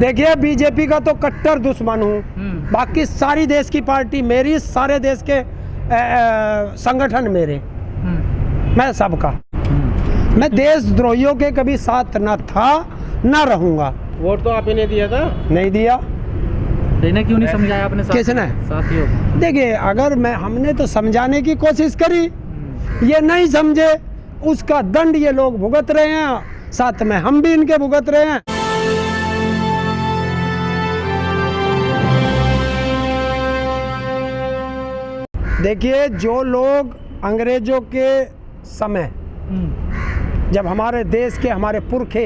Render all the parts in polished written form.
देखिए बीजेपी का तो कट्टर दुश्मन हूँ, बाकी सारी देश की पार्टी मेरी, सारे देश के संगठन मेरे, मैं सबका। मैं देशद्रोहियों के कभी साथ न था न रहूंगा। वोट तो आपने नहीं दिया था? नहीं दिया। देने क्यों नहीं समझाया आपने? किसने? साथियों। देखिए अगर हमने तो समझाने की कोशिश करी, ये नहीं समझे, उसका दंड ये लोग भुगत रहे हैं, साथ में हम भी इनके भुगत रहे हैं। देखिए जो लोग अंग्रेजों के समय, जब हमारे देश के हमारे पुरखे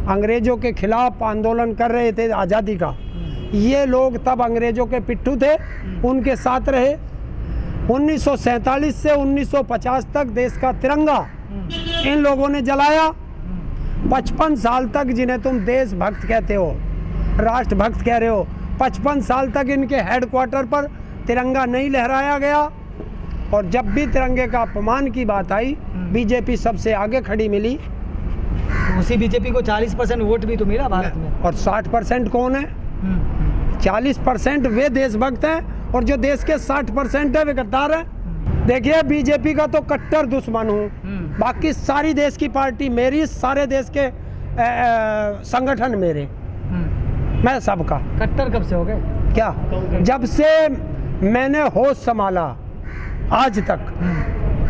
अंग्रेजों के खिलाफ आंदोलन कर रहे थे आज़ादी का, ये लोग तब अंग्रेजों के पिट्ठू थे, उनके साथ रहे। 1947 से 1950 तक देश का तिरंगा इन लोगों ने जलाया। 55 साल तक, जिन्हें तुम देशभक्त कहते हो, राष्ट्रभक्त कह रहे हो, 55 साल तक इनके हेडक्वार्टर पर तिरंगा नहीं लहराया गया। और जब भी तिरंगे का अपमान की बात आई, बीजेपी सबसे आगे खड़ी मिली। उसी बीजेपी को 40% वोट भी तो मिला भारत में। और 60% कौन है? 40% वे देशभक्त हैं, और जो देश के 60% है वे गद्दार हैं। देखिए बीजेपी का तो कट्टर दुश्मन हूँ, बाकी सारी देश की पार्टी मेरी, सारे देश के संगठन मेरे, मैं सबका। कट्टर कब से हो गए? क्या? जब से मैंने होश संभाला आज तक,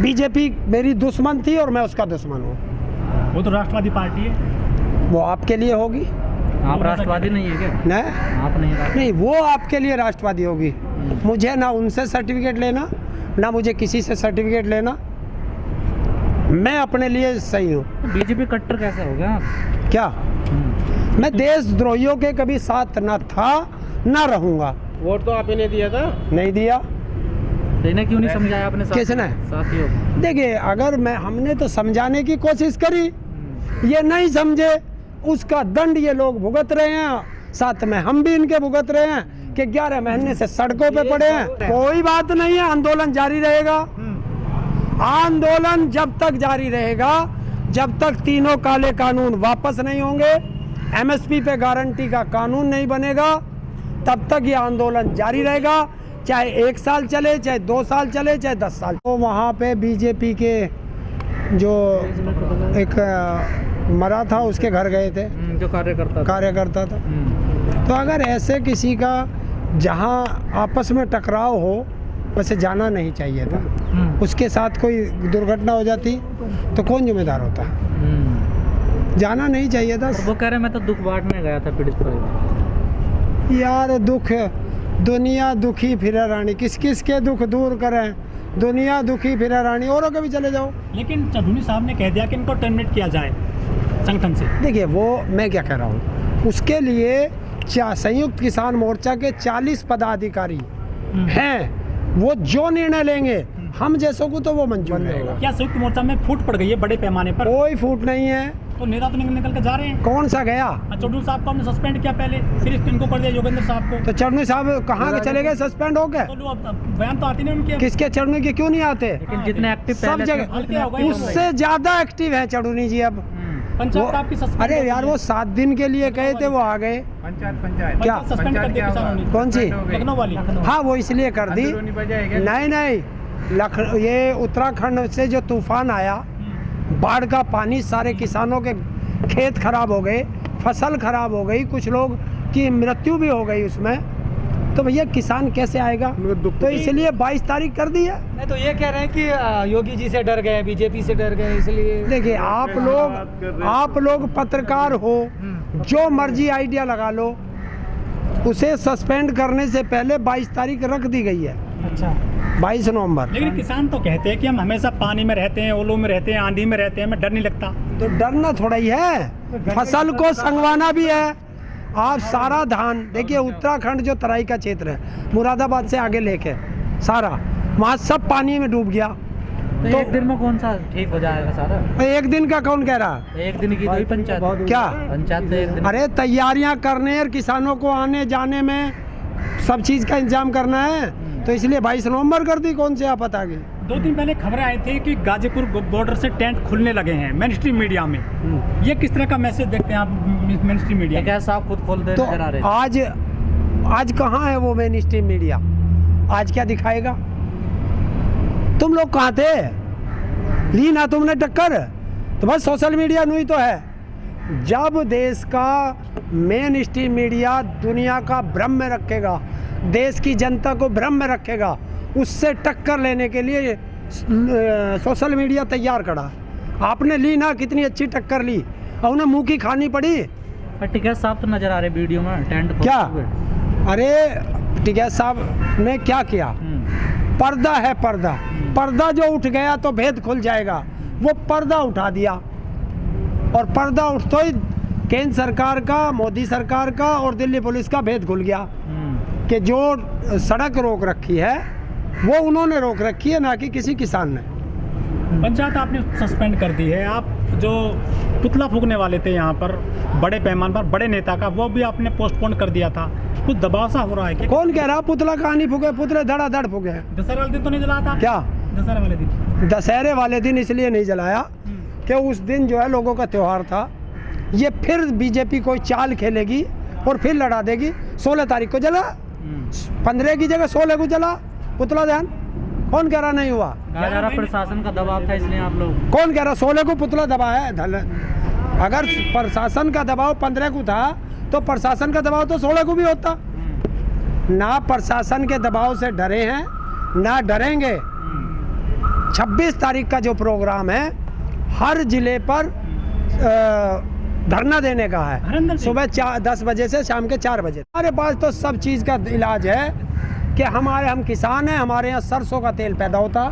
बीजेपी मेरी दुश्मन थी और मैं उसका दुश्मन हूँ। वो तो राष्ट्रवादी पार्टी है। वो आपके लिए होगी। आप राष्ट्रवादी नहीं है क्या? नहीं, आप नहीं, वो आपके लिए राष्ट्रवादी होगी। मुझे ना उनसे सर्टिफिकेट लेना, ना मुझे किसी से सर्टिफिकेट लेना, मैं अपने लिए सही हूँ। बीजेपी कट्टर कैसे हो गया? क्या? मैं देशद्रोहियों के कभी साथ न था न रहूंगा। वोट तो आपने नहीं दिया था? नहीं दिया। देने क्यों नहीं समझाया आपने? किसने? साथियों। देखिए अगर हमने तो समझाने की कोशिश करी, ये नहीं समझे, उसका दंड ये लोग भुगत रहे हैं, साथ में हम भी इनके भुगत रहे हैं कि 11 महीने से सड़कों पे पड़े हैं। कोई बात नहीं है, आंदोलन जारी रहेगा। आंदोलन जब तक जारी रहेगा, जब तक तीनों काले कानून वापस नहीं होंगे, एमएसपी पे गारंटी का कानून नहीं बनेगा, तब तक ये आंदोलन जारी रहेगा। चाहे 1 साल चले, चाहे 2 साल चले, चाहे 10 साल। तो वहाँ पे बीजेपी के जो एक मरा था, उसके घर गए थे, जो कार्यकर्ता था। तो अगर ऐसे किसी का जहाँ आपस में टकराव हो, वैसे जाना नहीं चाहिए था। उसके साथ कोई दुर्घटना हो जाती तो कौन जिम्मेदार होता? जाना नहीं चाहिए था। वो कह रहे मैं तो दुख बांटने गया था पीड़ित परिवार। यार दुख, दुनिया दुखी फिरे रानी, किस किस के दुख दूर करें, दुनिया दुखी फिरे रानी, औरों के भी चले जाओ। लेकिन चौधरी साहब ने कह दिया कि इनको टर्मिनेट किया जाए संगठन से। देखिए वो मैं क्या कह रहा हूँ, उसके लिए संयुक्त किसान मोर्चा के 40 पदाधिकारी हैं, वो जो निर्णय लेंगे हम जैसों को तो वो मंजूर रहेगा। क्या संयुक्त मोर्चा में फूट पड़ गई है बड़े पैमाने पर? कोई फूट नहीं है। तो नेता तो निकल के जा रहे हैं। कौन सा गया? चौधरी साहब को हमने सस्पेंड किया पहले, फिर इनको कर दिया योगेंद्र साहब को। तो चढ़नी साहब कहाँ के चले गए सस्पेंड हो गए? तो बयान तो आती नहीं उनके। किसके? चढ़नी के क्यों नहीं आते? लेकिन जितने एक्टिव सब जगह, उससे ज्यादा एक्टिव है चढ़नी जी अब। पंचायत आपकी सस्पेंड। अरे यार वो 7 दिन के लिए गए थे, वो आ गए। पंचायत क्या सस्पेंड कर दिया किसानों ने? कौन सी? लखनऊ वाली। हाँ वो इसलिए कर दी। नहीं, ये उत्तराखंड से जो तूफान आया, बाढ़ का पानी, सारे किसानों के खेत खराब हो गए, फसल खराब हो गई, कुछ लोग की मृत्यु भी हो गई उसमें। तो भैया किसान कैसे आएगा? तो इसलिए 22 तारीख कर दी है। नहीं तो ये कह रहे हैं कि योगी जी से डर गए, बीजेपी से डर गए, इसलिए। देखिए आप लोग पत्रकार हो, जो मर्जी आइडिया लगा लो, उसे सस्पेंड करने से पहले 22 तारीख रख दी गई है। अच्छा, 22 नवंबर। लेकिन किसान तो कहते हैं कि हम हमेशा पानी में रहते हैं, ओलों में रहते हैं, आंधी में रहते हैं, हमें डर नहीं लगता। तो डरना थोड़ा ही है, फसल को संगवाना भी है। आप सारा धान देखिए, उत्तराखंड जो तराई का क्षेत्र है, मुरादाबाद से आगे लेके सारा, वहाँ सब पानी में डूब गया। तो एक दिन में कौन सा ठीक हो जाएगा सारा? एक दिन का कौन कह रहा? एक दिन की तो ही पंचायत। क्या पंचायत एक दिन? अरे तैयारियां करने और किसानों को आने जाने में सब चीज़ का इंतजाम करना है, तो इसलिए 22 नवंबर कर दी। कौन से आफत आ गई? 2 दिन पहले खबरें आई थी कि गाजीपुर बॉर्डर से टेंट खुलने लगे हैं मेन स्ट्रीम मीडिया में। ये किस तरह का मैसेज देखते हैं आप मेन स्ट्रीम मीडिया? क्या साहब खुद खोलते तो नजर आ रहे हैं। आज कहाँ है वो मेन स्ट्रीम मीडिया? आज क्या दिखाएगा? तुम लोग कहाँ थे? ली ना तुमने टक्कर? तो बस सोशल मीडिया नहीं तो है। जब देश का मेन स्ट्रीम मीडिया दुनिया का भ्रम में रखेगा, देश की जनता को भ्रम में रखेगा, उससे टक्कर लेने के लिए सोशल मीडिया तैयार खड़ा। आपने ली ना, कितनी अच्छी टक्कर ली और उन्हें मुंह की खानी पड़ी। पर टिकैत साहब तो नजर आ रहे वीडियो में टेंट क्या? अरे टिकैत साहब ने क्या किया? पर्दा है पर्दा, पर्दा जो उठ गया तो भेद खुल जाएगा। वो पर्दा उठा दिया और पर्दा उठते ही केंद्र सरकार का, मोदी सरकार का और दिल्ली पुलिस का भेद खुल गया कि जो सड़क रोक रखी है वो उन्होंने रोक रखी है, ना कि किसी किसान ने। पंचायत आपने सस्पेंड कर दी है। आप जो पुतला फूकने वाले थे यहाँ पर बड़े पैमाने पर बड़े नेता का, वो भी आपने पोस्टपोन कर दिया था। कुछ दबाव सा हो रहा है कि? कौन कह रहा पुतला कहाँ नहीं फूके? पुतले धड़ाधड़ फूके। दशहरे वाले दिन तो नहीं जलाया था क्या? दशहरे वाले दिन? दशहरे वाले दिन इसलिए नहीं जलाया कि उस दिन जो है लोगों का त्यौहार था। ये फिर बीजेपी कोई चाल खेलेगी और फिर लड़ा देगी। 16 तारीख को जला, 15 की जगह 16 को जला पुतला दहन। कौन कह रहा नहीं हुआ? कहा जा रहा प्रशासन का दबाव था इसलिए आप लोग। कौन कह रहा 16 को पुतला दबाया है? अगर प्रशासन का दबाव 15 को था तो प्रशासन का दबाव तो 16 को भी होता। ना प्रशासन के दबाव से डरे हैं ना डरेंगे। 26 तारीख का जो प्रोग्राम है हर जिले पर धरना देने का है, सुबह 10 बजे से शाम के 4 बजे। हमारे पास तो सब चीज़ का इलाज है कि हम किसान हैं, हमारे यहाँ सरसों का तेल पैदा होता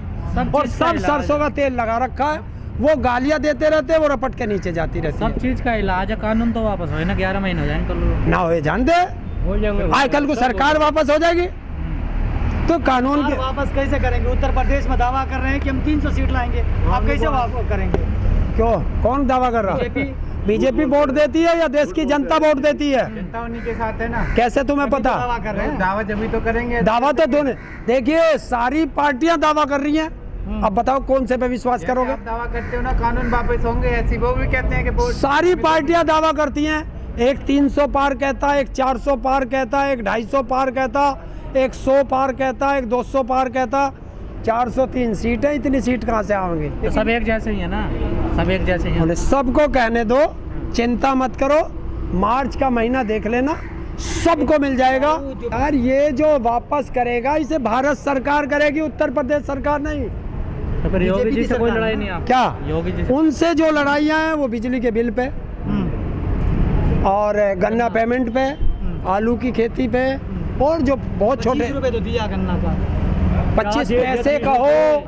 और सब सरसों का तेल लगा रखा है। वो गालियाँ देते रहते, वो रपट के नीचे जाती रहती। सब चीज का इलाज है। कानून तो वापस हो ना, 11 महीने हो जाए कल ना हो जान दे, आज कल को सरकार वापस हो जाएगी तो कानून के वापस कैसे करेंगे? उत्तर प्रदेश में दावा कर रहे हैं कि हम 300 सीट लाएंगे, आप कैसे वापस करेंगे? क्यों? कौन दावा कर रहा है? बीजेपी वोट देती है या देश की जनता वोट देती है? जनता उन्हीं के साथ है ना। कैसे तुम्हें पता? दावा कर रहे हैं, दावा जब भी तो करेंगे। दावा तो दोनों, देखिए सारी पार्टियां दावा कर रही हैं। अब बताओ कौन से पे विश्वास करोगे? आप दावा करते हो ना कानून वापस होंगे, ऐसी वो भी कहते हैं कि सारी पार्टियां दावा करती हैं। एक 300 पार कहता है, एक 400 पार कहता है, एक 250 पार कहता, एक 100 पार कहता, एक 200 पार कहता। 403 सीटें, इतनी सीट कहाँ से आएंगी? तो सब एक जैसे ही है ना, सब एक जैसे ही है। सबको कहने दो, चिंता मत करो, मार्च का महीना देख लेना, सबको मिल जाएगा। यार ये जो वापस करेगा इसे भारत सरकार करेगी, उत्तर प्रदेश सरकार नहीं। तो फिर योगी जी से कोई लड़ाई नहीं आप? क्या योगी जी से? उनसे जो लड़ाइयाँ हैं वो बिजली के बिल पे और गन्ना पेमेंट पे, आलू की खेती पे, और जो बहुत छोटे ₹25 तो दिया गन्ना का, 25 पैसे का हो,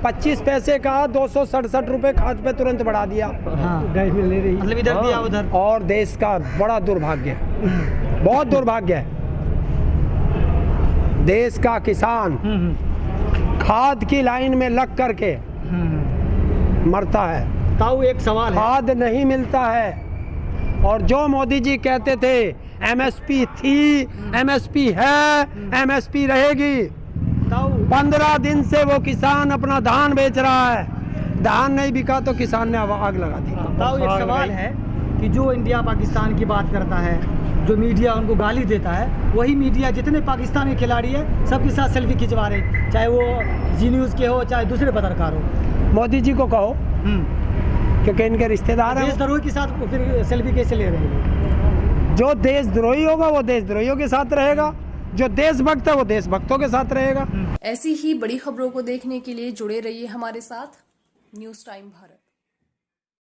25 पैसे का 267 रुपए खाद पे तुरंत बढ़ा दिया। मतलब इधर दिया उधर। और देश का बड़ा दुर्भाग्य है, बहुत दुर्भाग्य है। देश का किसान खाद की लाइन में लग करके मरता है। ताऊ एक सवाल है, खाद नहीं मिलता है। और जो मोदी जी कहते थे एमएसपी थी, एमएसपी है, एमएसपी रहेगी, 15 दिन से वो किसान अपना धान बेच रहा है। धान नहीं बिका तो किसान ने आग लगा दी। ताऊ एक सवाल है कि जो इंडिया पाकिस्तान की बात करता है, जो मीडिया उनको गाली देता है, वही मीडिया जितने पाकिस्तानी खिलाड़ी है सबके साथ सेल्फी खिंचवा रहे, चाहे वो जी न्यूज़ के हो चाहे दूसरे पत्रकार हो। मोदी जी को कहो क्योंकि इनके रिश्तेदार हैं। देशद्रोही के साथ फिर सेल्फी कैसे ले रहे हैं? जो देशद्रोही होगा वो देशद्रोहियों के साथ रहेगा, जो देशभक्त है वो देशभक्तों के साथ रहेगा। ऐसी ही बड़ी खबरों को देखने के लिए जुड़े रहिए हमारे साथ न्यूज़ टाइम भारत।